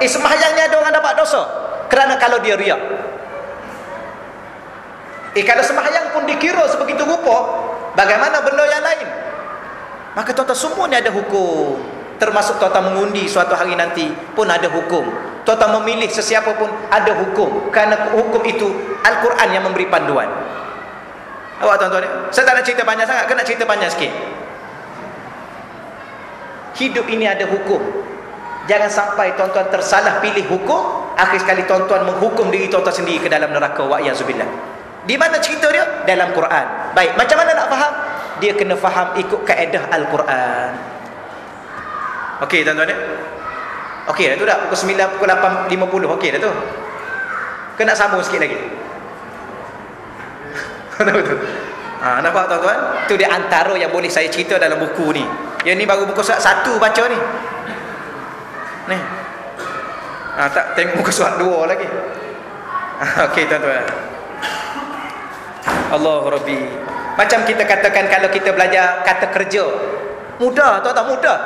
sembahyangnya ada orang dapat dosa kerana kalau dia riak. Kalau sembahyang pun dikira sebegitu rupa, bagaimana benda yang lain? Maka tuan-tuan, semuanya ada hukum. Termasuk tuan-tuan mengundi suatu hari nanti pun ada hukum. Tuan-tuan memilih sesiapa pun ada hukum. Kerana hukum itu Al-Quran yang memberi panduan. Awak tuan-tuan, saya tak nak cerita banyak sangat, kena cerita banyak sikit. Hidup ini ada hukum. Jangan sampai tuan-tuan tersalah pilih hukum, akhir sekali tuan-tuan menghukum diri tuan-tuan sendiri ke dalam neraka. Wa'iyyazubillah. Di mana cerita dia? Dalam Quran. Baik, macam mana nak faham? Dia kena faham ikut kaedah Al-Quran. Okey tuan-tuan ya? Okey dah tu dah, pukul 9, pukul 8.50. Okey dah tu. Kena sambung sikit lagi. Betul. Nampak tuan-tuan? Itu dia antara yang boleh saya cerita dalam buku ni. Yang ni baru buku surat 1 baca ni. Ni. Tak tengok muka surat 2 lagi. Okey tuan-tuan. Allah Rabbi. Macam kita katakan kalau kita belajar kata kerja, mudah tuan-tuan, mudah.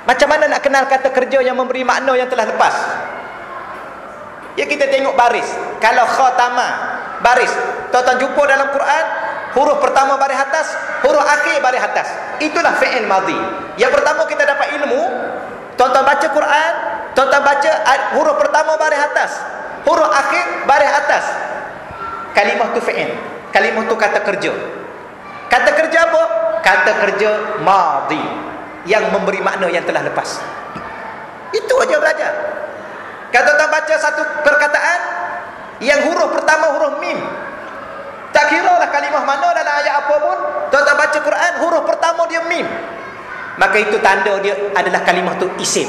Macam mana nak kenal kata kerja yang memberi makna yang telah lepas? Ya, kita tengok baris. Kalau khatamah, baris. Tuan-tuan jumpa dalam Quran, huruf pertama baris atas, huruf akhir baris atas. Itulah fi'il madhi. Yang pertama kita dapat ilmu, tuan-tuan baca Quran, tuan-tuan baca huruf pertama baris atas, huruf akhir baris atas. Kalimah tu fi'il. Kalimah tu kata kerja. Kata kerja apa? Kata kerja madhi, yang memberi makna yang telah lepas. Itu aja belajar. Kalau tuan baca satu perkataan yang huruf pertama huruf mim, tak kira lah kalimah mana dalam ayat apa pun, tuan baca Quran huruf pertama dia mim, maka itu tanda dia adalah kalimah tu isim.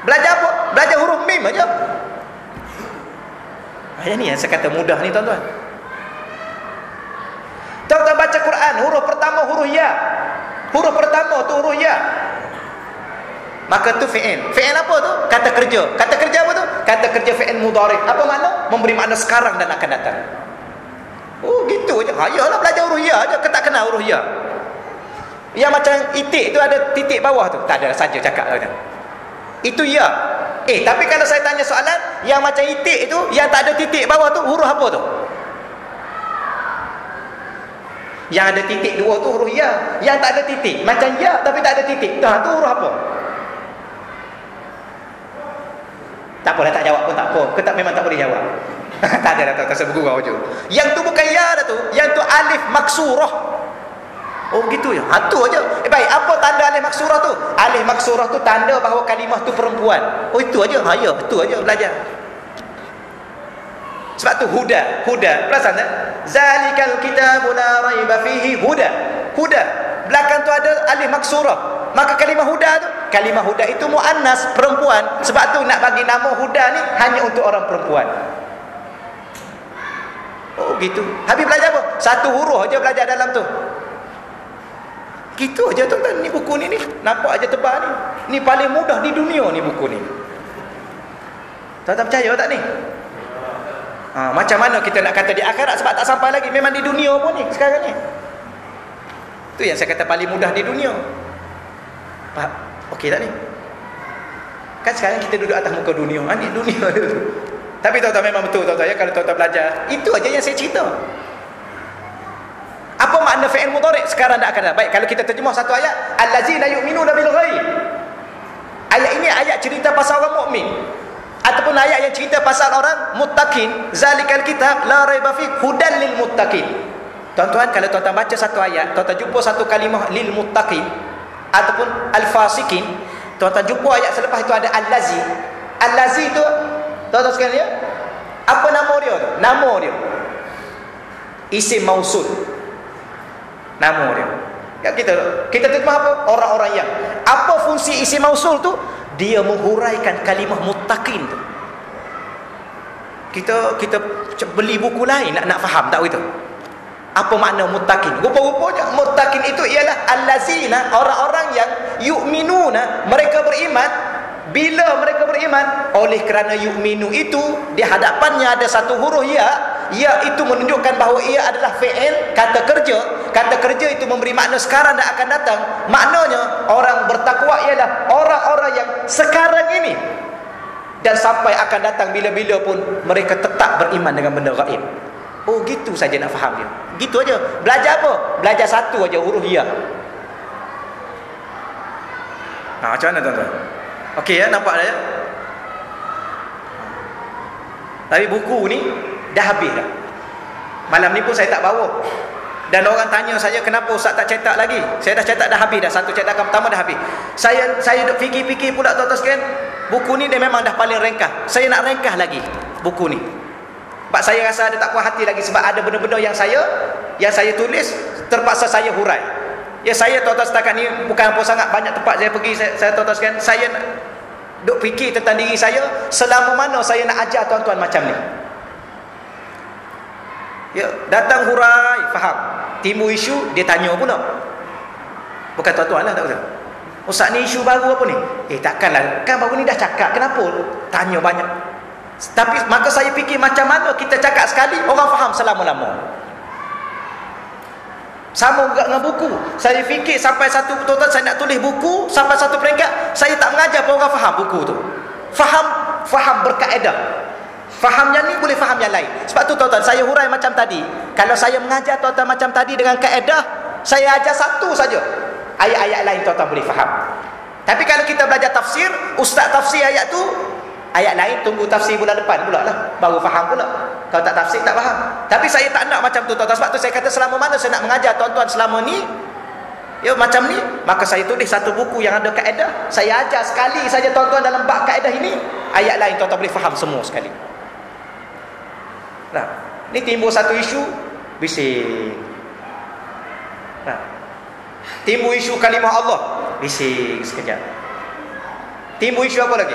Belajar apa? Belajar huruf mim aja. Ayat ni yang saya kata mudah ni tuan-tuan. Tuan-tuan baca Quran huruf pertama huruf ya, huruf pertama tu huruf ya, maka tu fi'il. Fi'il apa tu? Kata kerja. Kata kerja apa tu? Kata kerja fi'il mudhari'. Apa makna? Memberi makna sekarang dan akan datang. Oh gitu aja. Ayolah belajar huruf ya aja. Kita tak kenal huruf ya. Yang macam itik tu ada titik bawah tu. Tak ada saja cakap saja. Itu ya. Tapi kalau saya tanya soalan yang macam itik itu, yang tak ada titik bawah tu, huruf apa tu? Yang ada titik dua tu huruf ya. Yang tak ada titik, macam ya tapi tak ada titik, tu huruf apa? Tak apalah, tak jawab pun tak apa. Kita memang tak boleh jawab. Tak ada dah, tak bergurau je. Yang tu bukan ya dah tu. Yang tu alif maksurah. Oh gitu ya. Tu aja. Baik, apa tanda alif maksurah tu? Alif maksurah tu tanda bahawa kalimah tu perempuan. Oh itu aja. Ya, itu aja belajar. Sebab tu huda. Perasan tak? Zalikal kitabu la raiba fihi huda. Huda. Belakang tu ada alif maksurah. Maka kalimah huda tu, kalimah huda itu muannas, perempuan. Sebab tu nak bagi nama huda ni hanya untuk orang perempuan. Oh gitu. Habis belajar apa? Satu huruf aja belajar dalam tu. Gitu aja tuan-tuan. Ni buku ni nampak aja tebal ni. Ni paling mudah di dunia ni buku ni. Tuan-tuan percaya tak ni? Macam mana kita nak kata di akhirat sebab tak sampai lagi. Memang di dunia pun ni sekarang ni. Tu yang saya kata paling mudah di dunia. Faham? Okey tak ni? Kan sekarang kita duduk atas muka dunia. Ni dunia tu. Tapi tuan-tuan memang betul tuan-tuan ya, kalau tuan-tuan belajar, itu aja yang saya cerita. Apa makna fi'il mudhari'? Sekarang tak akan. Baik, kalau kita terjemah satu ayat, allazina yu'minuna bil ghaib. Ayat ini ayat cerita pasal orang mukmin. Ataupun ayat yang cerita pasal orang muttaqin. Zalikal kitab la raiba fi hudan lil muttaqin. Tuan-tuan, kalau tuan-tuan baca satu ayat, tuan-tuan jumpa satu kalimah lil muttaqin ataupun al-fasikin, tuan-tuan jumpa ayat selepas itu ada al-lazi. Al-lazi tu tuan-tuan sekalian ya, apa nama dia tu? Nama dia isim mausul. Nama dia. Ya, kita terjemah apa? Orang-orang yang. Apa fungsi isim mausul tu? Dia menghuraikan kalimah muttaqin tu. Kita beli buku lain nak faham tak itu? Apa makna muttaqin? Rupa-rupanya muttaqin itu ialah allazina, orang-orang yang yu'minuna, mereka beriman. Bila mereka beriman, oleh kerana yu'minu itu di hadapannya ada satu huruf ya, ya itu menunjukkan bahawa ia adalah fi'il, kata kerja. Kata kerja itu memberi makna sekarang dan akan datang. Maknanya orang bertakwa ialah orang-orang yang sekarang ini Dan sampai akan datang bila-bila pun mereka tetap beriman dengan benda gaib. Oh gitu saja nak faham dia. Gitu aja. Belajar apa? Belajar satu aja, huruf ya. Macam mana tuan-tuan? Okey ya, nampak dah ya? Tapi buku ni dah habis dah. Malam ni pun saya tak bawa. Dan orang tanya saya, kenapa Ustaz tak cetak lagi? Saya dah cetak dah habis dah. Satu cetakan pertama dah habis. Saya duk fikir-fikir pula tuan-tuan sekalian, buku ni dia memang dah paling ringkas. Saya nak ringkas lagi buku ni. Sebab saya rasa ada tak puas hati lagi, sebab ada benda-benda yang saya tulis terpaksa saya hurai. Ya, saya tuan-tuan setakat ni bukan apa sangat banyak tempat saya pergi, saya tuan-tuan sekalian, saya duk fikir tentang diri saya, selama mana saya nak ajar tuan-tuan macam ni. Ya, datang hurai, faham. Timbul isu, dia tanya pula. Bukan tuan-tuan lah, tak usah. Ustaz ni isu baru apa ni? Takkanlah, kan baru ni dah cakap, kenapa tanya banyak? Tapi maka saya fikir, macam mana kita cakap sekali orang faham selama-lama. Sama juga dengan buku. Saya fikir sampai satu, tuan-tuan, saya nak tulis buku sampai satu peringkat, saya tak mengajar pun orang faham buku tu. Faham berkaedah. Faham yang ni boleh faham yang lain. Sebab tu tuan-tuan, saya hurai macam tadi. Kalau saya mengajar tuan-tuan macam tadi dengan kaedah, saya ajar satu saja, ayat-ayat lain tuan-tuan boleh faham. Tapi kalau kita belajar tafsir, ustaz tafsir ayat tu, ayat lain tunggu tafsir bulan depan pula lah, baru faham pula. Kalau tak tafsir tak faham. Tapi saya tak nak macam tu tuan-tuan. Sebab tu saya kata, selama mana saya nak mengajar tuan-tuan selama ni, ya macam ni, maka saya tulis satu buku yang ada kaedah. Saya ajar sekali saja tuan-tuan dalam bab kaedah ini, ayat lain tuan-tuan boleh faham semua sekali. Nah, ni timbul satu isu, bising. Nah, timbul isu kalimah Allah, bising sekejap. Timbul isu apa lagi?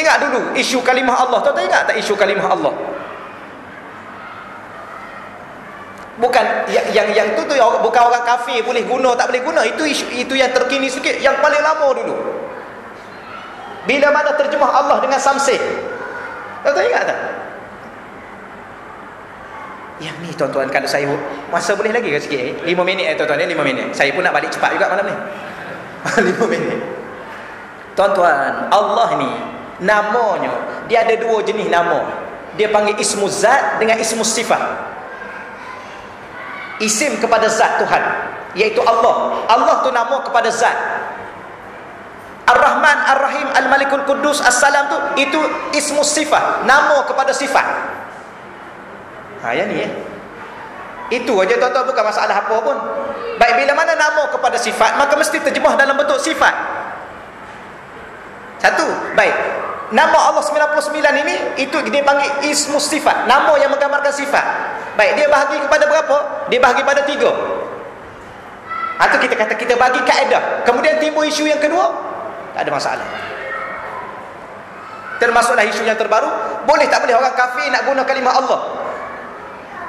Ingat dulu isu kalimah Allah. Tuan-tuan ingat tak isu kalimah Allah? Bukan yang tu bukan orang kafir boleh guna tak boleh guna. Itu yang terkini sikit, yang paling lama dulu. Bila mana terjemah Allah dengan samsih? Tuan-tuan ingat tak? Yang ni tuan-tuan, kalau saya masa boleh lagi ke sikit 5 minit tuan-tuan, 5 minit. Saya pun nak balik cepat juga malam ni. 5 minit. Tuan-tuan, Allah ni namanya, dia ada 2 jenis nama. Dia panggil ismu zat dengan ismu sifat. Isim kepada zat Tuhan, iaitu Allah. Allah tu nama kepada zat. Ar-Rahman, Ar-Rahim, Al-Malikul Quddus, As-Salam tu, itu ismu sifat, nama kepada sifat. Yang ni itu aja tuan-tuan, bukan masalah apa pun. Baik, bila mana nama kepada sifat, maka mesti terjemah dalam bentuk sifat. Satu. Baik, nama Allah 99 ini, itu dia panggil ismu sifat, nama yang menggambarkan sifat. Baik, dia bahagi kepada berapa? Dia bahagi pada 3. Atau kita kata kita bagi kaedah. Kemudian timbul isu yang kedua, tak ada masalah. Termasuklah isu yang terbaru, boleh tak boleh orang kafir nak guna kalimah Allah?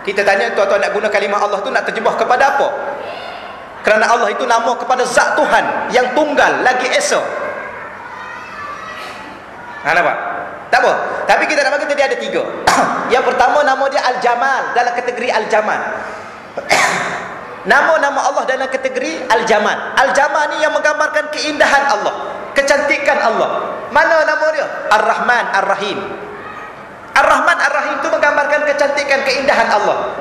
Kita tanya, tuan-tuan nak guna kalimah Allah tu nak terjemah kepada apa? Kerana Allah itu nama kepada zat Tuhan yang tunggal lagi esa. Nampak? Tak apa. Tapi kita nak bagi dia ada 3. Yang pertama, nama dia Al-Jamal, dalam kategori Al-Jamal. Nama-nama Allah dalam kategori Al-Jamal. Al-Jamal ni yang menggambarkan keindahan Allah, kecantikan Allah. Mana nama dia? Ar-Rahman, Ar-Rahim. Ar-Rahman, Ar-Rahim itu menggambarkan kecantikan, keindahan Allah.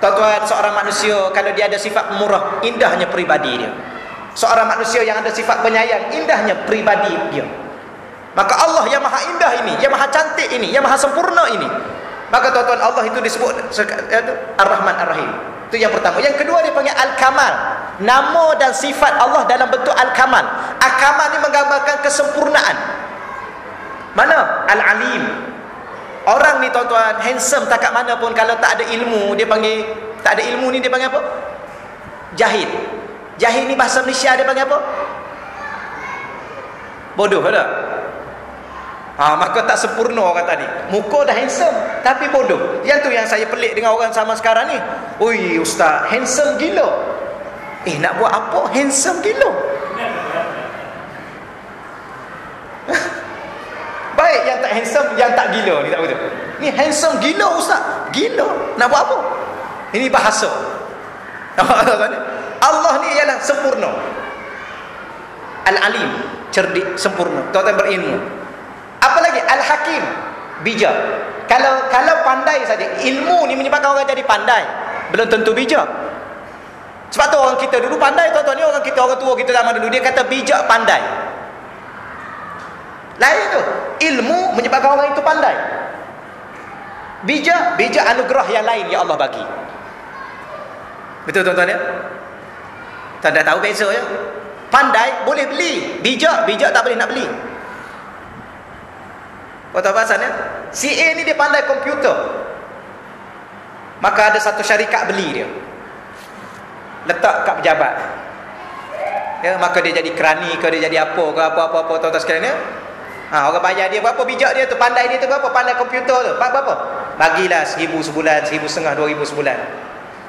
Tuan-tuan, seorang manusia kalau dia ada sifat murah, indahnya peribadi dia. Seorang manusia yang ada sifat penyayang, indahnya peribadi dia. Maka Allah yang maha indah ini, yang maha cantik ini, yang maha sempurna ini, maka tuan-tuan, Allah itu disebut Ar-Rahman, Ar-Rahim. Itu yang pertama. Yang kedua, dia panggil Al-Kamal. Nama dan sifat Allah dalam bentuk Al-Kamal. Al-Kamal ini menggambarkan kesempurnaan. Mana? Al-Alim. Orang ni tuan-tuan, handsome tak kat mana pun, kalau tak ada ilmu, dia panggil, tak ada ilmu ni dia panggil apa? Jahil. Jahil ni bahasa Malaysia dia panggil apa? Bodoh, ada? Maka tak sempurna orang tadi. Muka dah handsome tapi bodoh. Yang tu yang saya pelik dengan orang sama sekarang ni. Oi ustaz, handsome gila. Nak buat apa handsome gila? Baik yang tak handsome, yang tak gila ni tak betul. Ni handsome gila ustaz. Gila. Nak buat apa? Ini bahasa. Allah ni ialah sempurna. Al-Alim, cerdik, sempurna. Tuan-tuan berilmu. Al-Hakim, bijak. Kalau pandai saja, ilmu ni menyebabkan orang jadi pandai, belum tentu bijak. Sebab tu orang kita dulu pandai, tuan-tuan ni orang tua kita zaman dulu, dia kata bijak pandai. Lain tu. Ilmu menyebabkan orang itu pandai. Bijak anugerah yang lain yang Allah bagi. Betul tuan-tuan ya? Tuan dah tahu beza ya? Pandai boleh beli, bijak tak boleh nak beli. Kau tahu pasal ya? Si A ni dia pandai komputer, maka ada satu syarikat beli dia, letak kat pejabat ya, maka dia jadi kerani ke, dia jadi apa tuan-tuan sekalian ya. Orang bayar dia berapa, bijak dia tu, pandai dia tu berapa, pandai komputer tu berapa, bagilah 1,000 sebulan, 1,500, 2,000 sebulan.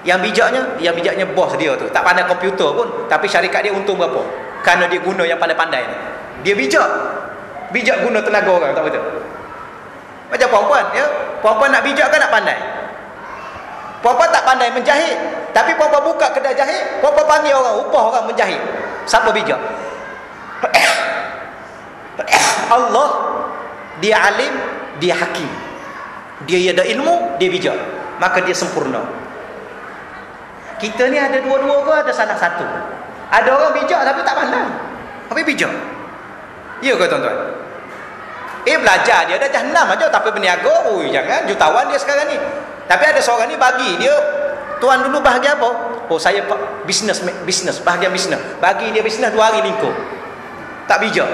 Yang bijaknya bos dia tu, tak pandai komputer pun, tapi syarikat dia untung berapa? Kerana dia guna yang pandai-pandai ni. Dia bijak guna tenaga orang, tak betul? Macam perempuan ya, perempuan nak bijak kan nak pandai. Perempuan tak pandai menjahit, tapi perempuan buka kedai jahit, perempuan panggil orang, upah orang menjahit. Siapa bijak? Allah. Dia alim, dia hakim. Dia ada ilmu, dia bijak, maka dia sempurna. Kita ni ada dua-dua ke ada salah satu? Ada orang bijak tapi tak pandai, tapi bijak. Ya ke tuan-tuan? Belajar dia dah jahanam aja, tapi berniaga, jangan jutawan dia sekarang ni. Tapi ada seorang ni bagi dia, tuan dulu bahagia apa? Saya bisnes, bahagia bisnes. Bagi dia bisnes 2 hari lingkup. Tak bijak.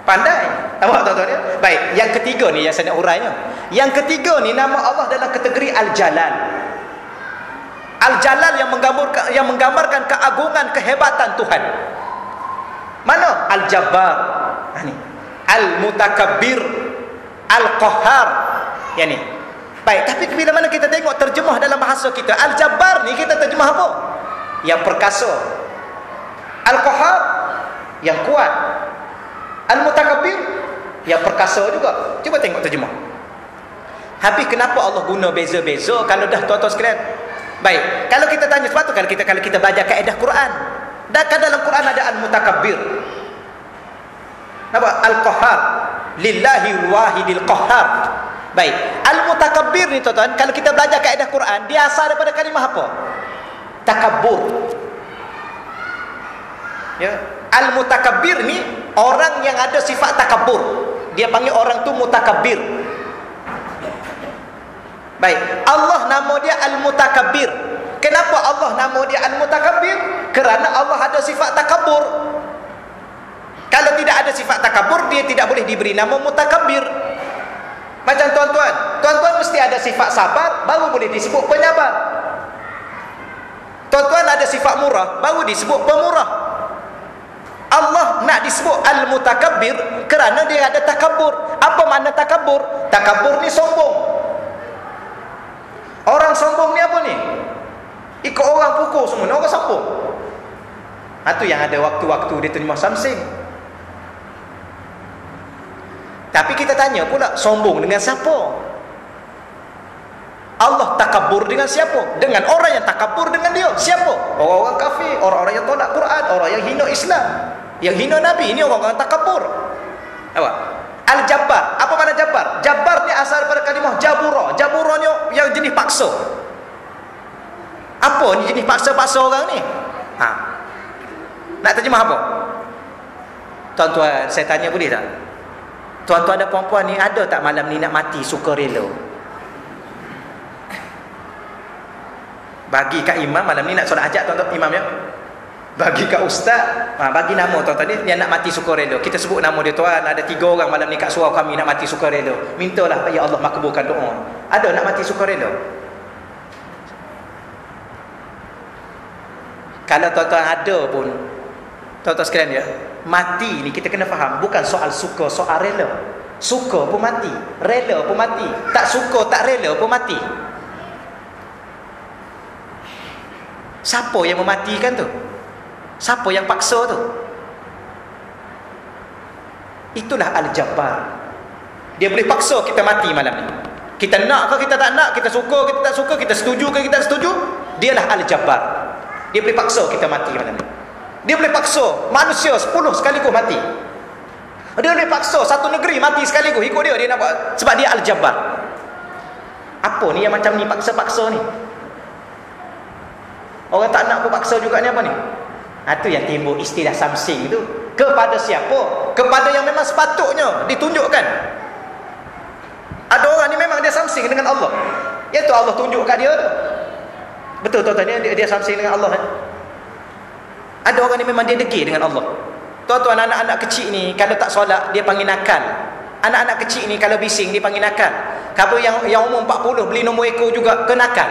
Pandai. Nampak tuan-tuan ya? Baik, yang ketiga ni yang saya nak urainya. Yang ketiga ni nama Allah dalam kategori Al-Jalal. Al-Jalal yang menggambarkan keagungan, kehebatan Tuhan. Mana? Al-Jabbar. Ni. Al-Mutakabbir, Al-Qahhar. Yang ni. Baik, tapi bila mana kita tengok terjemah dalam bahasa kita, Al-Jabbar ni kita terjemah apa? Yang perkasa. Al-Qahhar yang kuat. Al-Mutakabbir yang perkasa juga. Cuba tengok terjemah. Habis kenapa Allah guna beza-beza kalau dah tuan-tuan sekalian? Baik, kalau kita tanya sebab tu kalau kita belajar kaedah Quran, dan dalam Quran ada Al-Mutakabbir. Nampak? Al-Qahhar, lillahi wahidil qahhar. Baik, Al-Mutakabbir ni tuan-tuan, kalau kita belajar kaedah Quran, dia asal daripada kalimah apa? Takabbur. Ya, Al-Mutakabbir ni orang yang ada sifat takabbur. Dia panggil orang tu mutakabbir. Baik, Allah nama dia Al-Mutakabbir. Kenapa Allah nama dia Al-Mutakabbir? Kerana Allah ada sifat takabbur. Kalau tidak ada sifat takabbur, dia tidak boleh diberi nama mutakabbir. Macam tuan-tuan mesti ada sifat sabar, baru boleh disebut penyabar. Tuan-tuan ada sifat murah, baru disebut pemurah. Allah nak disebut Al-Mutakabbir kerana dia ada takabbur. Apa makna takabbur? Takabbur ni sombong. Orang sombong ni apa ni? Ikut orang pukul semua, orang sombong. Itu yang ada waktu-waktu dia terima samsing. Tapi kita tanya pula, sombong dengan siapa? Allah takabbur dengan siapa? Dengan orang yang takabbur dengan dia. Siapa? Orang-orang kafir, orang-orang yang tolak Quran, orang yang hina Islam, yang hina Nabi. Ini orang-orang takabbur. Apa? Al-Jabbar. Apa makna Jabbar? Jabbar ni asal daripada kalimah Jabura. Jabura ni yang jenis paksa. Apa ni jenis paksa-paksa orang ni? Nak terjemah apa? Tuan-tuan, saya tanya boleh tak? Tuan-tuan ada perempuan ni, ada tak malam ni nak mati sukarela? Bagi kat imam malam ni nak solat hajat tuan-tuan imam ya. Bagi kat ustaz, bagi nama tuan-tuan ni yang nak mati sukarela. Kita sebut nama dia tuan, ada 3 orang malam ni kat surau kami nak mati sukarela. Mintalah ya Allah makbulkan doa. Ada nak mati sukarela? Kalau tuan-tuan ada pun, tuan-tuan sekalian ya, mati ni kita kena faham, bukan soal suka, soal rela. Suka pun mati, rela pun mati. Tak suka, tak rela pun mati. Siapa yang mematikan tu? Siapa yang paksa tu? Itulah Al-Jabbar. Dia boleh paksa kita mati malam ni. Kita nak ke kita tak nak, kita suka ke kita tak suka, kita setuju ke kita tak setuju, dialah Al-Jabbar. Dia boleh paksa kita mati malam ni. Dia boleh paksa manusia 10 sekaligus mati. Dia boleh paksa satu negeri mati sekaligus ikut dia nak buat, sebab dia Al-Jabbar. Apa ni yang macam ni paksa-paksa ni? Orang tak nak pun paksa juga ni apa ni? Itu yang timbul istilah samsing tu. Kepada siapa? Kepada yang memang sepatutnya ditunjukkan. Ada orang ni memang dia samsing dengan Allah, iaitu Allah tunjuk kat dia tu. Betul tuan-tuan, dia samsing dengan Allah. Ada orang ni memang dia degil dengan Allah. Tuan-tuan, anak-anak kecil ni kalau tak solat dia panggil nakal. Anak-anak kecil ni kalau bising dia panggil nakal. Kalau yang umur 40 beli nombor ekor juga ke nakal.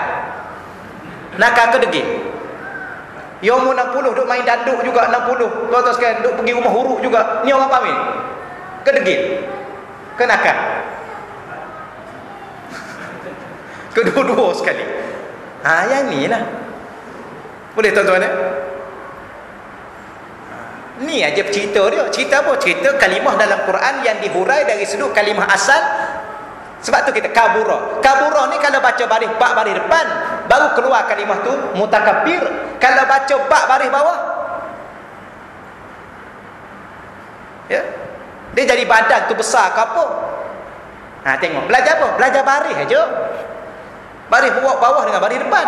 Nakal ke degil? Yang umur 60 duk main danduk juga 60. Tuan-tuan sekalian duk pergi rumah huruf juga. Ni orang apa ni? Ke degil? Ke nakal? Kedua-dua sekali. Yang ni lah. Boleh tuan-tuan Ni aja cerita dia. Cerita apa? Cerita kalimah dalam Quran yang dihurai dari sudut kalimah asal. Sebab tu kita kabura. Kabura ni kalau baca baris ba baris depan baru keluar kalimah tu mutakabbir. Kalau baca ba baris bawah, ya, dia jadi badan tu besar ke apa? Tengok. Belajar apa? Belajar baris aja. Baris bawah dengan baris depan.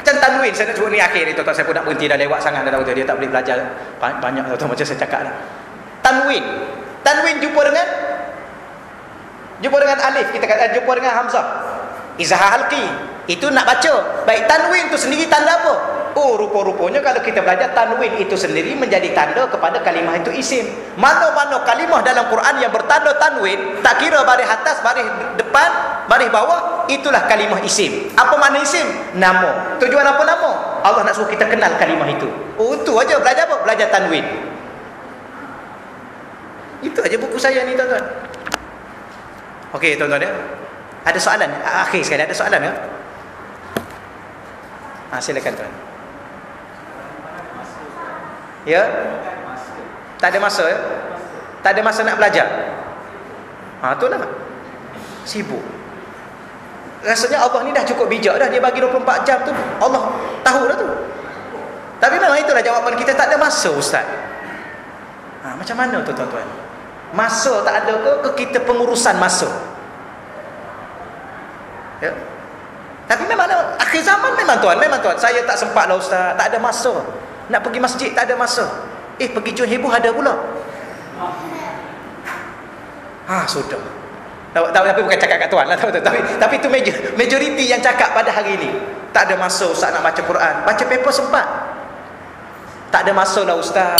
Macam tanwin, saya nak sebut ni akhir ni tuan-tuan, saya pun nak berhenti dah lewat sangat dah, dia tak boleh belajar banyak tuan-tuan macam saya cakap dah. Tanwin jumpa dengan alif, kita kata jumpa dengan hamzah. Izhar halqi, itu nak baca. Baik, tanwin tu sendiri tanda apa? Rupa-rupanya kalau kita belajar tanwin itu sendiri menjadi tanda kepada kalimah itu isim. Mana-mana kalimah dalam Quran yang bertanda tanwin, tak kira baris atas, baris depan, baris bawah, itulah kalimah isim. Apa makna isim? Nama. Tujuan apa nama? Allah nak suruh kita kenal kalimah itu. Itu aja. Belajar apa? Belajar tanwin. Itu aja buku saya ni tuan-tuan. Okey tuan-tuan ya. Ada soalan? Akhir sekali ada soalan ya? Silakan tuan. Ya? Tak ada masa ya? Tak ada masa nak belajar. Itulah. Sibuk. Rasanya Allah ni dah cukup bijak dah, dia bagi 24 jam tu. Allah tahu dah tu. Tapi memang itulah jawapan kita, tak ada masa ustaz. Macam mana tu tuan-tuan? Masa tak ada ke kita pengurusan masa? Ya. Tapi memang akhir zaman memang tuan, saya tak sempat lah ustaz, tak ada masa. Nak pergi masjid tak ada masa. Pergi John heboh ada pula. Sudah. Tapi bukan cakap kat tuan lah, tapi itu majoriti yang cakap pada hari ini. Tak ada masa ustaz nak baca Quran. Baca paper sempat. Tak ada masa lah ustaz.